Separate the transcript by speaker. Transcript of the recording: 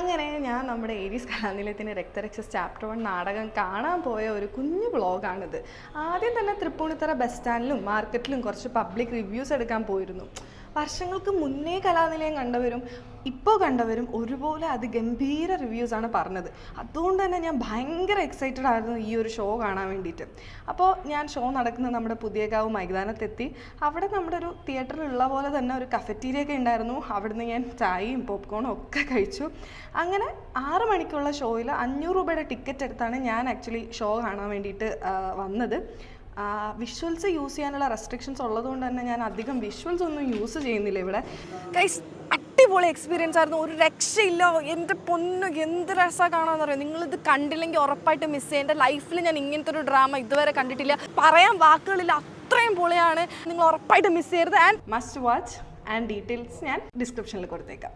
Speaker 1: അങ്ങനെ ഞാൻ നമ്മുടെ ഏരീസ് കലാനിലയത്തിൻ്റെ രക്തരക്ഷസ് ചാപ്റ്റർ 1 നാടകം കാണാൻ പോയ ഒരു കുഞ്ഞു വ്ളോഗാണിത്. ആദ്യം തന്നെ തൃപ്പൂണിത്തറ ബസ് സ്റ്റാൻഡിലും മാർക്കറ്റിലും കുറച്ച് പബ്ലിക് റിവ്യൂസ് എടുക്കാൻ പോയിരുന്നു. വർഷങ്ങൾക്ക് മുന്നേ കലാനിലയം കണ്ടവരും ഇപ്പോൾ കണ്ടവരും ഒരുപോലെ അതിഗംഭീര റിവ്യൂസാണ് പറഞ്ഞത്. അതുകൊണ്ട് തന്നെ ഞാൻ ഭയങ്കര എക്സൈറ്റഡ് ആയിരുന്നു ഈ ഒരു ഷോ കാണാൻ വേണ്ടിയിട്ട്. അപ്പോൾ ഞാൻ ഷോ നടക്കുന്ന നമ്മുടെ പുതിയകാവ് മൈതാനത്തെത്തി. അവിടെ നമ്മുടെ ഒരു തിയേറ്ററിലുള്ള പോലെ തന്നെ ഒരു കഫറ്റീരിയ ഒക്കെ ഉണ്ടായിരുന്നു. അവിടുന്ന് ഞാൻ ചായയും പോപ്കോണും ഒക്കെ കഴിച്ചു. അങ്ങനെ 6 മണിക്കുള്ള ഷോയിൽ 500 രൂപയുടെ ടിക്കറ്റ് എടുത്താണ് ഞാൻ ആക്ച്വലി ഷോ കാണാൻ വേണ്ടിയിട്ട് വന്നത്. വിഷ്വൽസ് യൂസ് ചെയ്യാനുള്ള റെസ്ട്രിക്ഷൻസ് ഉള്ളതുകൊണ്ട് തന്നെ ഞാൻ അധികം വിഷ്വൽസ് ഒന്നും യൂസ് ചെയ്യുന്നില്ല ഇവിടെ. ഗൈസ്, അടിപൊളി എക്സ്പീരിയൻസ് ആയിരുന്നു, ഒരു രക്ഷയില്ല. എൻ്റെ പൊന്നു എന്ത് രസമാണ് കാണാമെന്ന് അറിയാം. നിങ്ങളിത് കണ്ടില്ലെങ്കിൽ ഉറപ്പായിട്ട് മിസ് ചെയ്യും. എൻ്റെ ലൈഫിൽ ഞാൻ ഇങ്ങനത്തെ ഒരു ഡ്രാമ ഇതുവരെ കണ്ടിട്ടില്ല, പറയാൻ വാക്കുകളില്ല, അത്രയും പൊളിയാണ്. നിങ്ങൾ ഉറപ്പായിട്ട് മിസ് ചെയ്യരുത്. And must watch and details ഞാൻ ഡിസ്ക്രിപ്ഷനിൽ കൊടുത്തേക്കാം.